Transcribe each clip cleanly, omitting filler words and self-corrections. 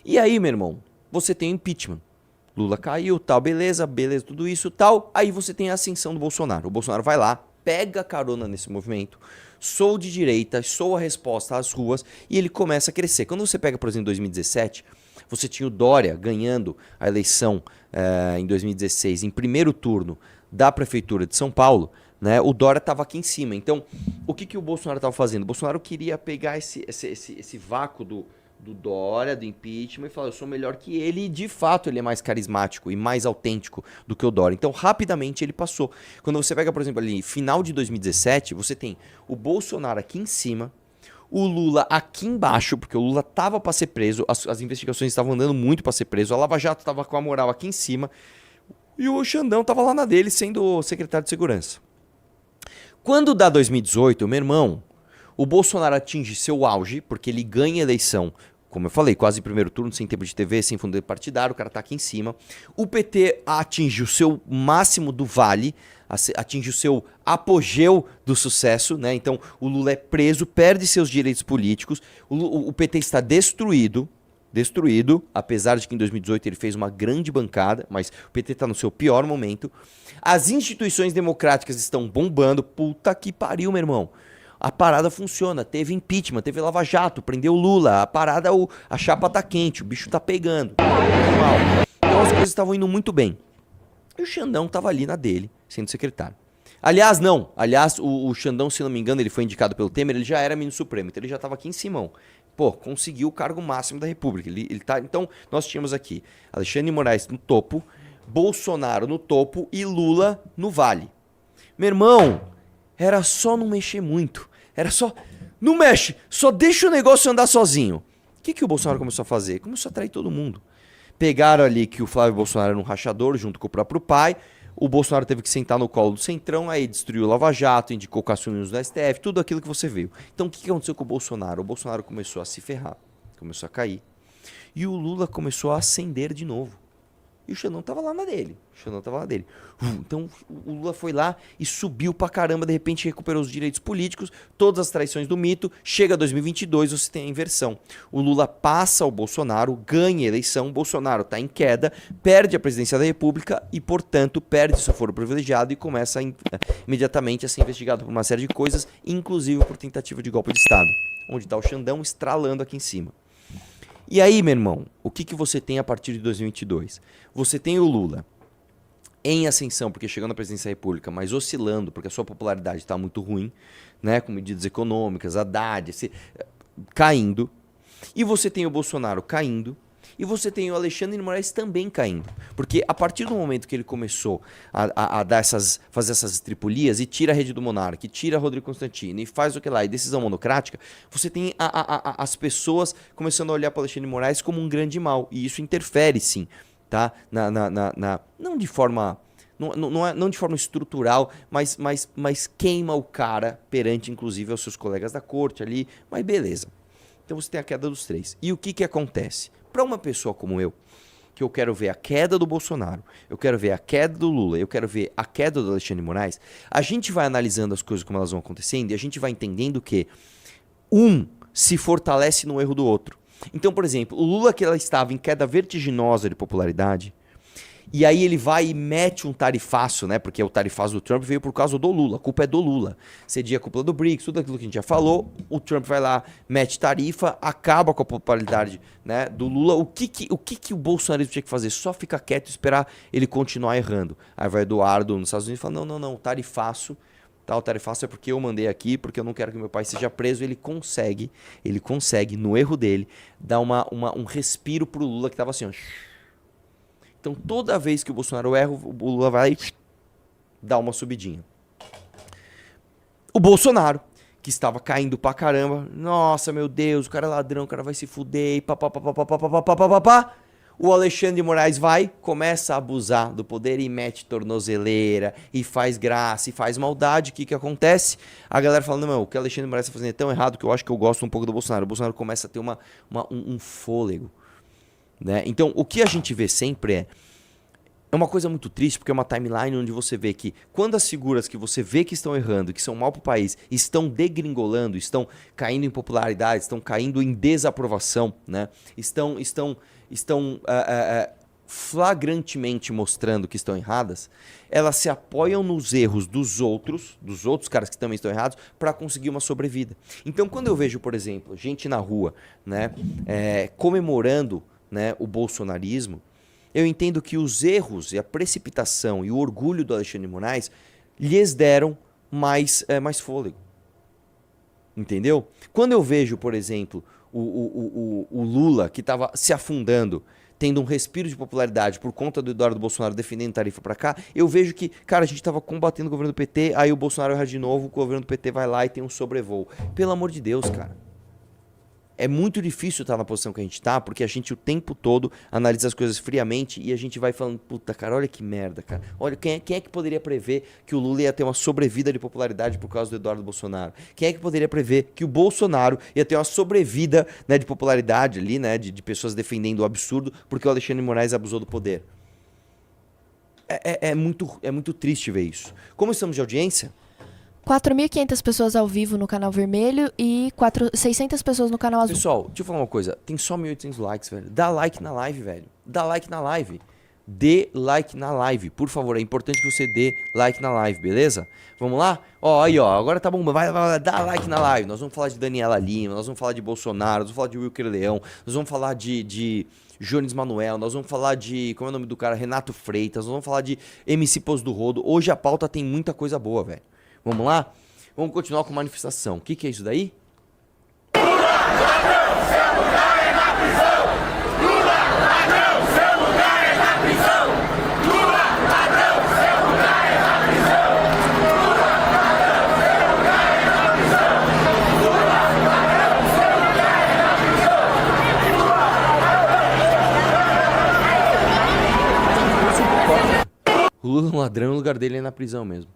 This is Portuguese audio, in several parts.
E aí, meu irmão, você tem o impeachment. Lula caiu, tal, beleza, tudo isso, tal. Aí você tem a ascensão do Bolsonaro. O Bolsonaro vai lá, pega carona nesse movimento, sou de direita, sou a resposta às ruas, e ele começa a crescer. Quando você pega, por exemplo, em 2017, você tinha o Dória ganhando a eleição em 2016, em primeiro turno da Prefeitura de São Paulo, né? O Dória estava aqui em cima. Então, o que o Bolsonaro estava fazendo? O Bolsonaro queria pegar esse vácuo do Dória, do impeachment, e falar, eu sou melhor que ele, e de fato ele é mais carismático e mais autêntico do que o Dória. Então, rapidamente ele passou. Quando você pega, por exemplo, ali, final de 2017, você tem o Bolsonaro aqui em cima, o Lula aqui embaixo, porque o Lula tava para ser preso, as investigações estavam andando muito para ser preso, a Lava Jato tava com a moral aqui em cima, e o Xandão tava lá na dele, sendo secretário de segurança. Quando dá 2018, meu irmão, o Bolsonaro atinge seu auge, porque ele ganha a eleição, como eu falei, quase em primeiro turno, sem tempo de TV, sem fundo partidário, o cara tá aqui em cima. O PT atinge o seu máximo do vale, atinge o seu apogeu do sucesso, né? Então o Lula é preso, perde seus direitos políticos, o PT está destruído, apesar de que em 2018 ele fez uma grande bancada, mas o PT está no seu pior momento. As instituições democráticas estão bombando, puta que pariu, meu irmão. A parada funciona, teve impeachment, teve Lava Jato, prendeu o Lula, a parada, a chapa tá quente, o bicho tá pegando. Normal. Então as coisas estavam indo muito bem. E o Xandão tava ali na dele, sendo secretário. Aliás, não. Aliás, o Xandão, se não me engano, ele foi indicado pelo Temer, ele já era ministro supremo, então ele já tava aqui em cima. Pô, conseguiu o cargo máximo da República. Ele tá, então, nós tínhamos aqui Alexandre de Moraes no topo, Bolsonaro no topo e Lula no vale. Meu irmão, era só não mexer muito. Era só, não mexe, só deixa o negócio andar sozinho. O que o Bolsonaro começou a fazer? Começou a atrair todo mundo. Pegaram ali que o Flávio Bolsonaro era um rachador junto com o próprio pai. O Bolsonaro teve que sentar no colo do Centrão, aí destruiu o Lava Jato, indicou caçulinhos do STF, tudo aquilo que você viu. Então o que aconteceu com o Bolsonaro? O Bolsonaro começou a se ferrar, começou a cair. E o Lula começou a ascender de novo. E o Xandão tava lá na dele. Então o Lula foi lá e subiu pra caramba, de repente recuperou os direitos políticos, todas as traições do mito. Chega 2022, você tem a inversão. O Lula passa ao Bolsonaro, ganha a eleição, o Bolsonaro tá em queda, perde a presidência da República e, portanto, perde seu foro privilegiado e começa imediatamente a ser investigado por uma série de coisas, inclusive por tentativa de golpe de Estado, onde tá o Xandão estralando aqui em cima. E aí, meu irmão, o que você tem a partir de 2022? Você tem o Lula em ascensão, porque chegando à presidência da República, mas oscilando, porque a sua popularidade está muito ruim, né, com medidas econômicas, Haddad, caindo. E você tem o Bolsonaro caindo. E você tem o Alexandre de Moraes também caindo. Porque a partir do momento que ele começou a fazer essas estripulias e tira a rede do Monarca, e tira Rodrigo Constantino e faz o que lá, e decisão monocrática, você tem as pessoas começando a olhar para o Alexandre de Moraes como um grande mal. E isso interfere, sim, tá? Não de forma... Não de forma estrutural, mas queima o cara perante, inclusive, aos seus colegas da corte ali. Mas beleza. Então você tem a queda dos três. E o que acontece? Para uma pessoa como eu, que eu quero ver a queda do Bolsonaro, eu quero ver a queda do Lula, eu quero ver a queda do Alexandre de Moraes, a gente vai analisando as coisas como elas vão acontecendo e a gente vai entendendo que um se fortalece no erro do outro. Então, por exemplo, o Lula, que ela estava em queda vertiginosa de popularidade, e aí ele vai e mete um tarifaço, né? Porque o tarifaço do Trump veio por causa do Lula. A culpa é do Lula. Cedia a culpa do BRICS, tudo aquilo que a gente já falou. O Trump vai lá, mete tarifa, acaba com a popularidade, né, do Lula. O que o bolsonarismo tinha que fazer? Só ficar quieto e esperar ele continuar errando. Aí vai Eduardo nos Estados Unidos e fala, não, tarifaço. Tá, o tarifaço é porque eu mandei aqui, porque eu não quero que meu pai seja preso. Ele consegue, no erro dele, dar um respiro pro Lula que tava assim, ó. Então, toda vez que o Bolsonaro erra, o Lula vai dar uma subidinha. O Bolsonaro, que estava caindo pra caramba, nossa, meu Deus, o cara é ladrão, o cara vai se fuder, papapá. O Alexandre de Moraes vai, começa a abusar do poder e mete tornozeleira, e faz graça, e faz maldade. O que acontece? A galera fala, não, o que o Alexandre de Moraes está fazendo é tão errado que eu acho que eu gosto um pouco do Bolsonaro. O Bolsonaro começa a ter um fôlego. Né? Então, o que a gente vê sempre é é uma coisa muito triste, porque é uma timeline onde você vê que quando as figuras que você vê que estão errando, que são mal para o país, estão degringolando, estão caindo em popularidade, estão caindo em desaprovação, né? Estão flagrantemente mostrando que estão erradas, elas se apoiam nos erros dos outros caras que também estão errados, para conseguir uma sobrevida. Então, quando eu vejo, por exemplo, gente na rua, né, comemorando, né, o bolsonarismo, eu entendo que os erros e a precipitação e o orgulho do Alexandre de Moraes lhes deram mais fôlego. Entendeu? Quando eu vejo, por exemplo, o Lula, que estava se afundando, tendo um respiro de popularidade por conta do Eduardo Bolsonaro defendendo tarifa pra cá, eu vejo que, cara, a gente tava combatendo o governo do PT, aí o Bolsonaro erra de novo, o governo do PT vai lá e tem um sobrevoo. Pelo amor de Deus, cara. É muito difícil estar na posição que a gente tá, porque a gente o tempo todo analisa as coisas friamente e a gente vai falando, puta, cara, olha que merda, cara. Olha, quem é que poderia prever que o Lula ia ter uma sobrevida de popularidade por causa do Eduardo Bolsonaro? Quem é que poderia prever que o Bolsonaro ia ter uma sobrevida, né, de popularidade ali, né, de pessoas defendendo o absurdo porque o Alexandre de Moraes abusou do poder? É muito triste ver isso. Como estamos de audiência? 4.500 pessoas ao vivo no canal vermelho e 600 pessoas no canal azul. Pessoal, deixa eu falar uma coisa. Tem só 1.800 likes, velho. Dá like na live, velho. Dá like na live. Dê like na live. Por favor, é importante que você dê like na live, beleza? Vamos lá? Ó, aí, ó. Agora tá bom. Vai, dá like na live. Nós vamos falar de Daniela Lima, nós vamos falar de Bolsonaro, nós vamos falar de Wilker Leão, nós vamos falar de Jones Manuel, nós vamos falar de... Como é o nome do cara? Renato Freitas. Nós vamos falar de MC Pos do Rodo. Hoje a pauta tem muita coisa boa, velho. Vamos lá? Vamos continuar com manifestação. O que é isso daí? Lula, ladrão, seu lugar é na prisão! Lula, ladrão, seu lugar é na prisão! Lula, ladrão, seu lugar é na prisão! Lula, ladrão, seu lugar é na prisão! Lula, ladrão, seu lugar é na prisão! Lula é um ladrão, o lugar dele é na prisão mesmo.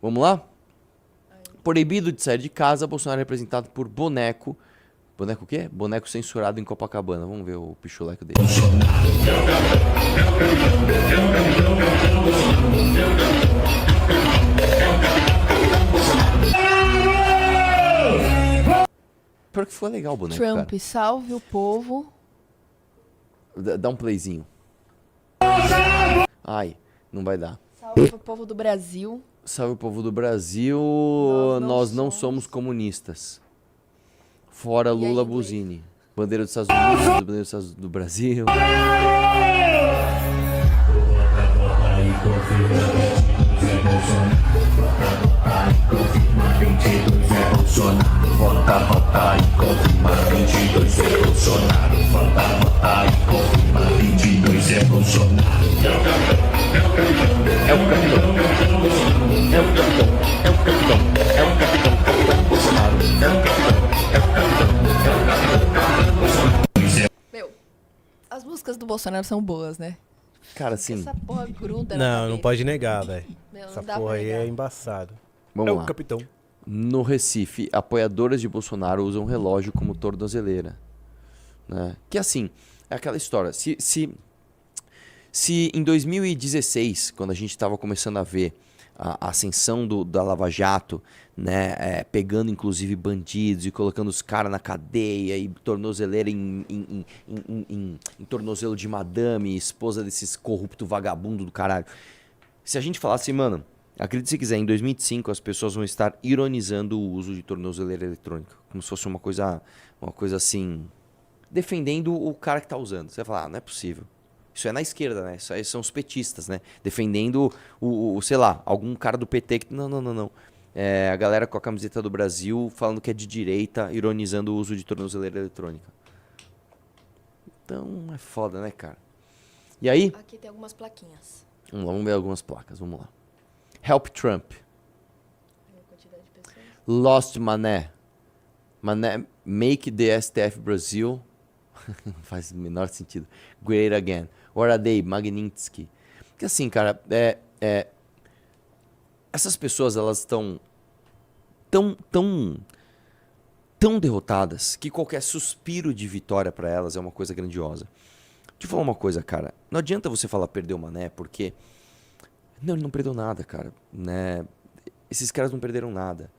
Vamos lá? Proibido de sair de casa, Bolsonaro é representado por boneco. Boneco o quê? Boneco censurado em Copacabana. Vamos ver o pichuleco dele. Pior que foi legal o boneco, Trump, cara. salve o povo. Dá um playzinho. Ai, não vai dar. Salve o povo do Brasil. Salve o povo do Brasil, nós não somos comunistas. Fora Lula Buzini. Bandeira dos Estados Unidos, bandeira dos Estados do Brasil. Vota, vota e confirma 22 é Bolsonaro. Vota, vota e confirma 22 é Bolsonaro. É o capitão. É o capitão. É o capitão. É o capitão. Capitão Bolsonaro. É o capitão. É o capitão. É o capitão. Meu, as músicas do Bolsonaro são boas, né? Cara, sim. Essa porra gruda na Não, cabeça. não pode negar, velho. Meu, não Essa dá pra porra aí negar. é embaçado. Vamos é lá. o capitão. No Recife, apoiadoras de Bolsonaro usam relógio como tornozeleira. Né? Que assim, é aquela história. Se em 2016, quando a gente estava começando a ver a ascensão da Lava Jato, né, pegando inclusive bandidos e colocando os caras na cadeia e tornozeleira em tornozelo de madame, esposa desses corrupto vagabundo do caralho. Se a gente falasse, mano, acredite se quiser, em 2005 as pessoas vão estar ironizando o uso de tornozeleira eletrônica, como se fosse uma coisa assim, defendendo o cara que tá usando. Você vai falar, não é possível. Isso é na esquerda, né? Isso aí são os petistas, né? Defendendo sei lá, algum cara do PT que... Não. A galera com a camiseta do Brasil falando que é de direita, ironizando o uso de tornozeleira eletrônica. Então, é foda, né, cara? E aí? Aqui tem algumas plaquinhas. Vamos ver algumas placas, vamos lá. Help Trump. Quantidade de pessoas. Lost Mané. Mané, make the STF Brasil. Não faz o menor sentido. Great again. Oradei, Magnitsky. Porque assim, cara, essas pessoas, elas estão tão derrotadas que qualquer suspiro de vitória para elas é uma coisa grandiosa. Deixa eu falar uma coisa, cara. Não adianta você falar perdeu o Mané, porque... Não, ele não perdeu nada, cara. Né? Esses caras não perderam nada.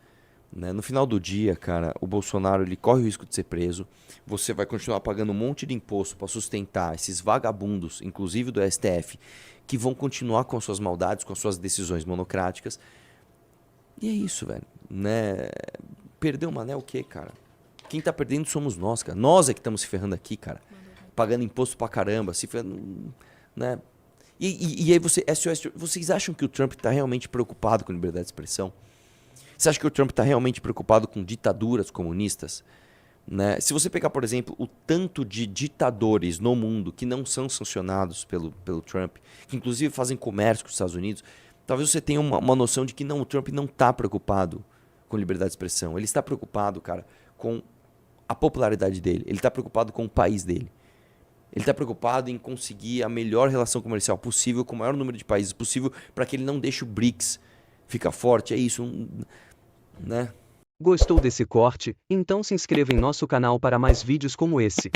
Né? No final do dia, cara, o Bolsonaro ele corre o risco de ser preso. Você vai continuar pagando um monte de imposto para sustentar esses vagabundos, inclusive do STF, que vão continuar com as suas maldades, com as suas decisões monocráticas. E é isso, velho. Né? Perdeu o Mané o quê, cara? Quem tá perdendo somos nós, cara. Nós é que estamos se ferrando aqui, cara. Pagando imposto pra caramba, se ferrando, né? E aí vocês acham que o Trump tá realmente preocupado com liberdade de expressão? Você acha que o Trump tá realmente preocupado com ditaduras comunistas? Né? Se você pegar, por exemplo, o tanto de ditadores no mundo que não são sancionados pelo Trump, que inclusive fazem comércio com os Estados Unidos, talvez você tenha uma noção de que não, o Trump não tá preocupado com liberdade de expressão. Ele está preocupado, cara, com a popularidade dele. Ele está preocupado com o país dele. Ele está preocupado em conseguir a melhor relação comercial possível com o maior número de países possível para que ele não deixe o BRICS ficar forte. É isso, né? Gostou desse corte? Então se inscreva em nosso canal para mais vídeos como esse.